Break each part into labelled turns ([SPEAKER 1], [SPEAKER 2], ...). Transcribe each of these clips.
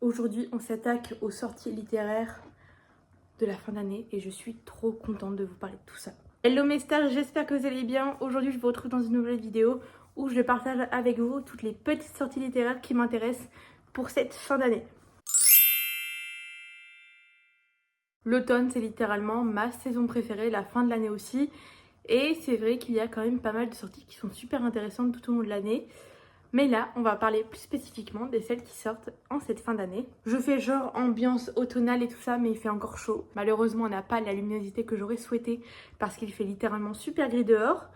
[SPEAKER 1] Aujourd'hui, on s'attaque aux sorties littéraires de la fin d'année et je suis trop contente de vous parler de tout ça. Hello mes stars, j'espère que vous allez bien. Aujourd'hui, je vous retrouve dans une nouvelle vidéo où je partage avec vous toutes les petites sorties littéraires qui m'intéressent pour cette fin d'année. L'automne, c'est littéralement ma saison préférée, la fin de l'année aussi. Et c'est vrai qu'il y a quand même pas mal de sorties qui sont super intéressantes tout au long de l'année. Mais là, on va parler plus spécifiquement de celles qui sortent en cette fin d'année. Je fais genre ambiance automnale et tout ça, mais il fait encore chaud. Malheureusement, on n'a pas la luminosité que j'aurais souhaité parce qu'il fait littéralement super gris dehors.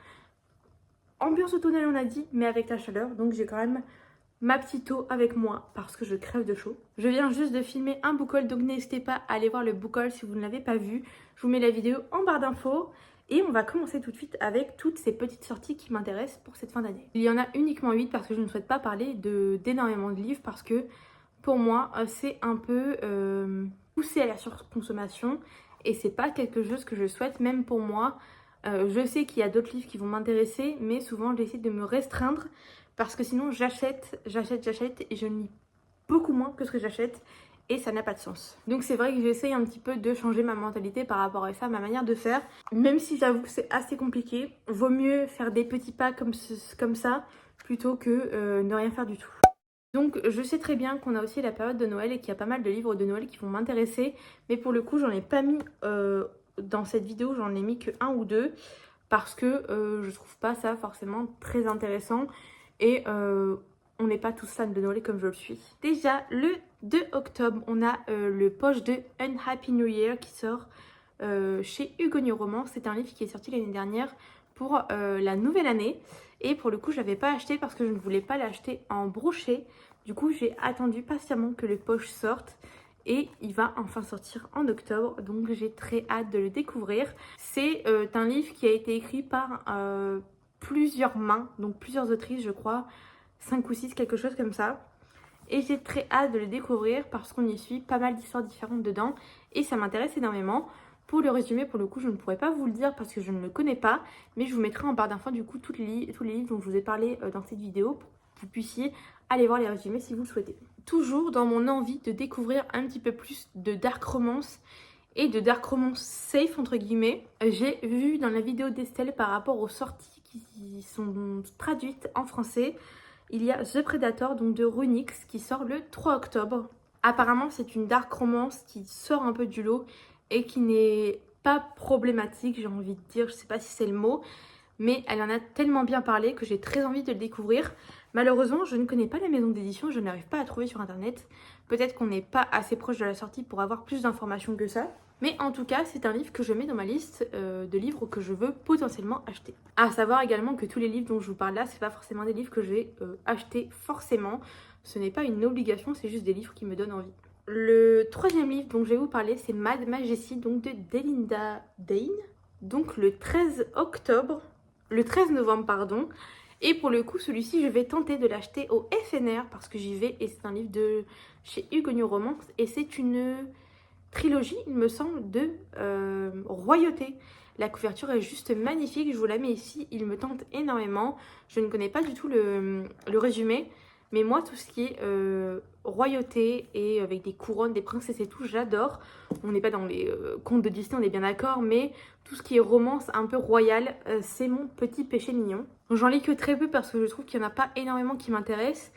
[SPEAKER 1] Ambiance automnale, on a dit, mais avec la chaleur. Donc j'ai quand même ma petite eau avec moi parce que je crève de chaud. Je viens juste de filmer un book haul, donc n'hésitez pas à aller voir le book haul si vous ne l'avez pas vu. Je vous mets la vidéo en barre d'infos. Et on va commencer tout de suite avec toutes ces petites sorties qui m'intéressent pour cette fin d'année. Il y en a uniquement 8 parce que je ne souhaite pas parler d'énormément de livres parce que pour moi c'est un peu poussé à la surconsommation et c'est pas quelque chose que je souhaite même pour moi. Je sais qu'il y a d'autres livres qui vont m'intéresser mais souvent j'essaie de me restreindre parce que sinon j'achète et je lis beaucoup moins que ce que j'achète. Et ça n'a pas de sens. Donc c'est vrai que j'essaye un petit peu de changer ma mentalité par rapport à ça, ma manière de faire. Même si j'avoue que c'est assez compliqué, vaut mieux faire des petits pas comme ça plutôt que ne rien faire du tout. Donc je sais très bien qu'on a aussi la période de Noël et qu'il y a pas mal de livres de Noël qui vont m'intéresser. Mais pour le coup j'en ai pas mis dans cette vidéo, j'en ai mis que un ou deux. Parce que je trouve pas ça forcément très intéressant. Et on n'est pas tous fans de Noël comme je le suis. Déjà, le 2 octobre, on a le poche de Unhappy New Year qui sort chez Hugonot Romans. C'est un livre qui est sorti l'année dernière pour la nouvelle année. Et pour le coup, je l'avais pas acheté parce que je ne voulais pas l'acheter en brochet. Du coup, j'ai attendu patiemment que le poche sorte. Et il va enfin sortir en octobre. Donc j'ai très hâte de le découvrir. C'est un livre qui a été écrit par plusieurs mains, donc plusieurs autrices je crois. 5 ou 6, quelque chose comme ça. Et j'ai très hâte de le découvrir parce qu'on y suit pas mal d'histoires différentes dedans. Et ça m'intéresse énormément. Pour le résumé, pour le coup, je ne pourrais pas vous le dire parce que je ne le connais pas. Mais je vous mettrai en barre d'infos du coup tous les livres dont je vous ai parlé dans cette vidéo pour que vous puissiez aller voir les résumés si vous le souhaitez. Toujours dans mon envie de découvrir un petit peu plus de dark romance et de dark romance safe entre guillemets, j'ai vu dans la vidéo d'Estelle par rapport aux sorties qui sont traduites en français. Il y a The Predator, donc de Runix, qui sort le 3 octobre. Apparemment, c'est une dark romance qui sort un peu du lot et qui n'est pas problématique, j'ai envie de dire, je sais pas si c'est le mot, mais elle en a tellement bien parlé que j'ai très envie de le découvrir. Malheureusement, je ne connais pas la maison d'édition, je n'arrive pas à trouver sur internet. Peut-être qu'on n'est pas assez proche de la sortie pour avoir plus d'informations que ça. Mais en tout cas, c'est un livre que je mets dans ma liste de livres que je veux potentiellement acheter. À savoir également que tous les livres dont je vous parle là, c'est pas forcément des livres que je vais acheter forcément. Ce n'est pas une obligation, c'est juste des livres qui me donnent envie. Le troisième livre dont je vais vous parler, c'est Mad Majesty, donc de Delinda Dane. Donc le 13 novembre, pardon. Et pour le coup, celui-ci, je vais tenter de l'acheter au FNR parce que j'y vais et c'est un livre de chez Hugonot Romans et c'est une trilogie, il me semble, de royauté. La couverture est juste magnifique, je vous la mets ici, il me tente énormément. Je ne connais pas du tout le résumé, mais moi, tout ce qui est royauté et avec des couronnes, des princesses et tout, j'adore. On n'est pas dans les contes de Disney, on est bien d'accord, mais tout ce qui est romance un peu royale, c'est mon petit péché mignon. J'en lis que très peu parce que je trouve qu'il n'y en a pas énormément qui m'intéressent.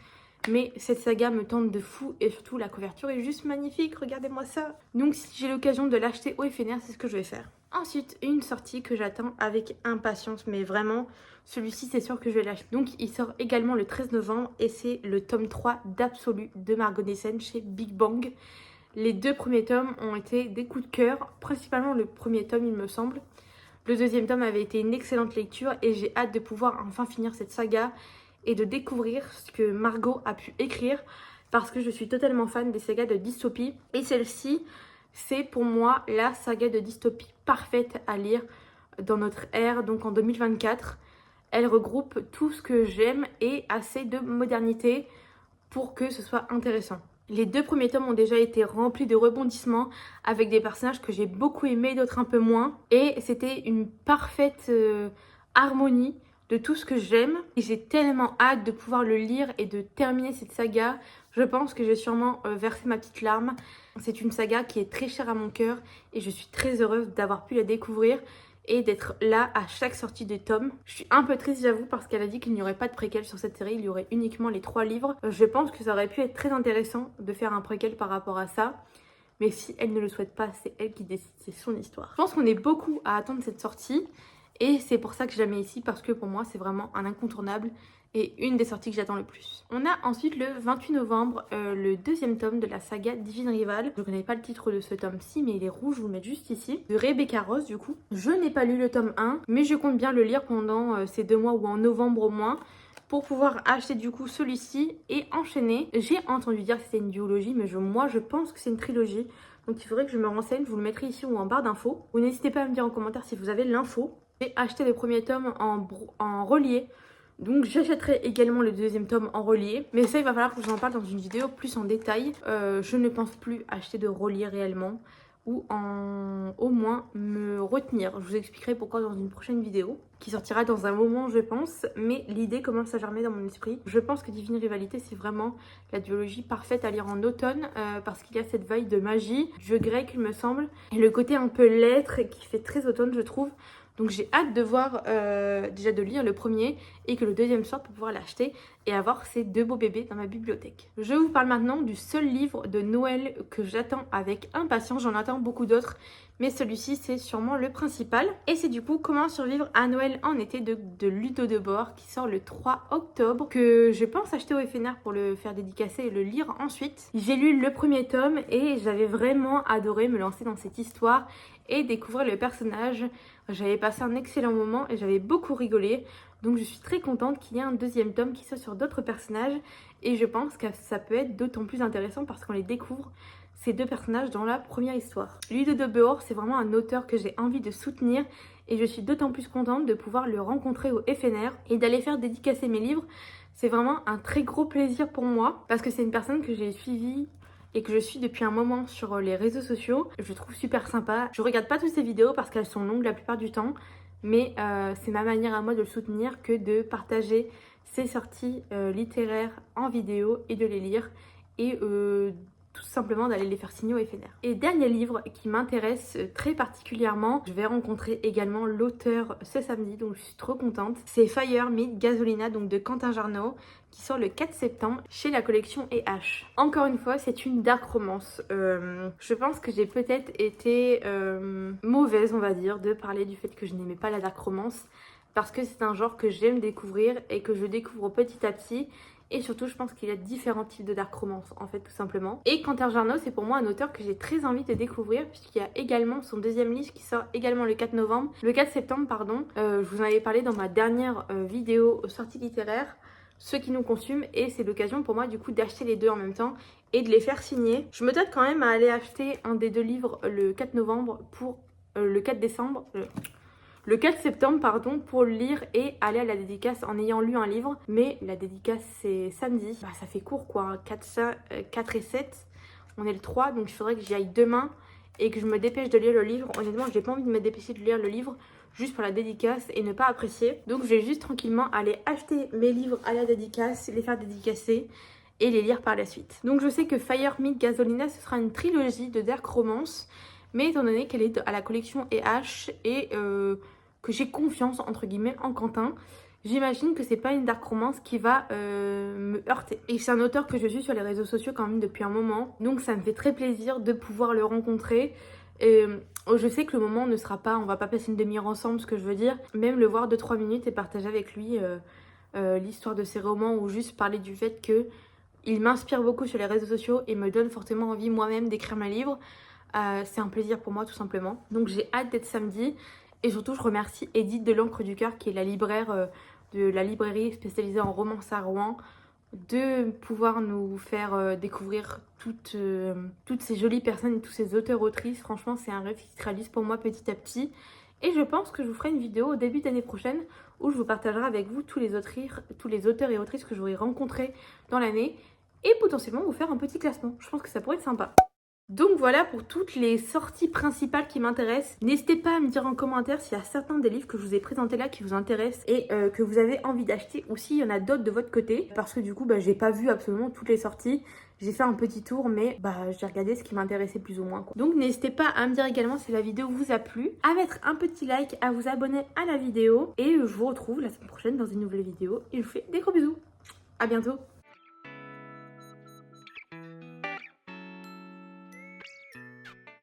[SPEAKER 1] Mais cette saga me tente de fou et surtout la couverture est juste magnifique, regardez-moi ça. Donc si j'ai l'occasion de l'acheter au FNR, c'est ce que je vais faire. Ensuite, une sortie que j'attends avec impatience, mais vraiment, celui-ci c'est sûr que je vais l'acheter. Donc il sort également le 13 novembre et c'est le tome 3 d'Absolu de Margot Nissen chez Big Bang. Les deux premiers tomes ont été des coups de cœur, principalement le premier tome il me semble. Le deuxième tome avait été une excellente lecture et j'ai hâte de pouvoir enfin finir cette saga et de découvrir ce que Margot a pu écrire parce que je suis totalement fan des sagas de dystopie et celle-ci c'est pour moi la saga de dystopie parfaite à lire dans notre ère, donc en 2024. Elle regroupe tout ce que j'aime et assez de modernité pour que ce soit intéressant. Les deux premiers tomes ont déjà été remplis de rebondissements avec des personnages que j'ai beaucoup aimés, d'autres un peu moins. Et c'était une parfaite harmonie de tout ce que j'aime. Et j'ai tellement hâte de pouvoir le lire et de terminer cette saga. Je pense que j'ai sûrement versé ma petite larme. C'est une saga qui est très chère à mon cœur et je suis très heureuse d'avoir pu la découvrir et d'être là à chaque sortie de tome. Je suis un peu triste, j'avoue, parce qu'elle a dit qu'il n'y aurait pas de préquel sur cette série, il y aurait uniquement les 3 livres. Je pense que ça aurait pu être très intéressant de faire un préquel par rapport à ça. Mais si elle ne le souhaite pas, c'est elle qui décide, c'est son histoire. Je pense qu'on est beaucoup à attendre cette sortie et c'est pour ça que je la mets ici, parce que pour moi c'est vraiment un incontournable et une des sorties que j'attends le plus. On a ensuite le 28 novembre le 2e tome de la saga Divine Rivale. Je ne connais pas le titre de ce tome-ci, mais il est rouge, je vous le mets juste ici. De Rebecca Ross du coup. Je n'ai pas lu le tome 1, mais je compte bien le lire pendant ces 2 mois ou en novembre au moins, pour pouvoir acheter du coup celui-ci et enchaîner. J'ai entendu dire que c'était une duologie, mais moi je pense que c'est une trilogie. Donc il faudrait que je me renseigne, je vous le mettrai ici ou en barre d'infos. Ou n'hésitez pas à me dire en commentaire si vous avez l'info. J'ai acheté le premier tome en relié. Donc j'achèterai également le 2e tome en relié. Mais ça il va falloir que je vous en parle dans une vidéo plus en détail. Je ne pense plus acheter de relié réellement. Ou au moins me retenir. Je vous expliquerai pourquoi dans une prochaine vidéo qui sortira dans un moment je pense, mais l'idée commence à germer dans mon esprit. Je pense que Divine Rivalité c'est vraiment la duologie parfaite à lire en automne parce qu'il y a cette veille de magie, jeu grec il me semble, et le côté un peu lettre qui fait très automne je trouve. Donc j'ai hâte de voir, déjà de lire le premier et que le 2e sorte pour pouvoir l'acheter et avoir ces 2 beaux bébés dans ma bibliothèque. Je vous parle maintenant du seul livre de Noël que j'attends avec impatience. J'en attends beaucoup d'autres, mais celui-ci c'est sûrement le principal. Et c'est du coup Comment survivre à Noël en été de Ludo Debord qui sort le 3 octobre, que je pense acheter au FNR pour le faire dédicacer et le lire ensuite. J'ai lu le premier tome et j'avais vraiment adoré me lancer dans cette histoire et découvrir le personnage. J'avais passé un excellent moment et j'avais beaucoup rigolé. Donc je suis très contente qu'il y ait un 2e tome qui soit sur d'autres personnages. Et je pense que ça peut être d'autant plus intéressant parce qu'on les découvre, ces 2 personnages, dans la première histoire. Ludo Debord, c'est vraiment un auteur que j'ai envie de soutenir. Et je suis d'autant plus contente de pouvoir le rencontrer au FNR et d'aller faire dédicacer mes livres. C'est vraiment un très gros plaisir pour moi parce que c'est une personne que j'ai suivie et que je suis depuis un moment sur les réseaux sociaux. Je trouve super sympa. Je regarde pas toutes ses vidéos parce qu'elles sont longues la plupart du temps, mais c'est ma manière à moi de le soutenir que de partager ses sorties littéraires en vidéo et de les lire et tout simplement d'aller les faire signer au FNR. Et dernier livre qui m'intéresse très particulièrement, je vais rencontrer également l'auteur ce samedi, donc je suis trop contente. C'est Fire Meet Gasolina, donc de Quentin Jarnot, qui sort le 4 septembre chez la collection EH. Encore une fois, c'est une dark romance. Je pense que j'ai peut-être été mauvaise, on va dire, de parler du fait que je n'aimais pas la dark romance, parce que c'est un genre que j'aime découvrir et que je découvre petit à petit. Et surtout, je pense qu'il y a différents types de dark romance, en fait, tout simplement. Et Quentin Jarnot, c'est pour moi un auteur que j'ai très envie de découvrir, puisqu'il y a également son 2e livre qui sort également le 4 novembre. Le 4 septembre, pardon. Je vous en avais parlé dans ma dernière vidéo sortie littéraire, Ceux qui nous consument, et c'est l'occasion pour moi, du coup, d'acheter les 2 en même temps et de les faire signer. Je me tâte quand même à aller acheter un des 2 livres le 4 novembre pour le 4 décembre... Le 4 septembre, pardon, pour le lire et aller à la dédicace en ayant lu un livre. Mais la dédicace, c'est samedi. Bah, ça fait court, quoi. 4 et 7. On est le 3, donc il faudrait que j'y aille demain et que je me dépêche de lire le livre. Honnêtement, j'ai pas envie de me dépêcher de lire le livre juste pour la dédicace et ne pas apprécier. Donc, je vais juste tranquillement aller acheter mes livres à la dédicace, les faire dédicacer et les lire par la suite. Donc, je sais que Fire Meet Gasolina, ce sera une trilogie de dark romance. Mais étant donné qu'elle est à la collection EH et que j'ai confiance entre guillemets en Quentin, j'imagine que c'est pas une dark romance qui va me heurter. Et c'est un auteur que je suis sur les réseaux sociaux quand même depuis un moment, donc ça me fait très plaisir de pouvoir le rencontrer. Et je sais que le moment ne sera pas, on va pas passer une demi-heure ensemble, ce que je veux dire, même le voir 2-3 minutes et partager avec lui l'histoire de ses romans, ou juste parler du fait que il m'inspire beaucoup sur les réseaux sociaux et me donne fortement envie moi-même d'écrire mes livres. C'est un plaisir pour moi tout simplement. Donc j'ai hâte d'être samedi. Et surtout je remercie Edith de l'Encre du Cœur, qui est la libraire de la librairie spécialisée en romance à Rouen, de pouvoir nous faire découvrir toutes ces jolies personnes et tous ces auteurs-autrices. Franchement c'est un rêve qui se réalise pour moi petit à petit. Et je pense que je vous ferai une vidéo au début d'année prochaine où je vous partagerai avec vous tous les auteurs et autrices que j'aurai rencontrés dans l'année, et potentiellement vous faire un petit classement. Je pense que ça pourrait être sympa. Donc voilà pour toutes les sorties principales qui m'intéressent. N'hésitez pas à me dire en commentaire s'il y a certains des livres que je vous ai présentés là qui vous intéressent et que vous avez envie d'acheter, ou s'il y en a d'autres de votre côté. Parce que du coup, j'ai pas vu absolument toutes les sorties. J'ai fait un petit tour, mais j'ai regardé ce qui m'intéressait plus ou moins, quoi. Donc n'hésitez pas à me dire également si la vidéo vous a plu, à mettre un petit like, à vous abonner à la vidéo. Et je vous retrouve la semaine prochaine dans une nouvelle vidéo. Et je vous fais des gros bisous. À bientôt.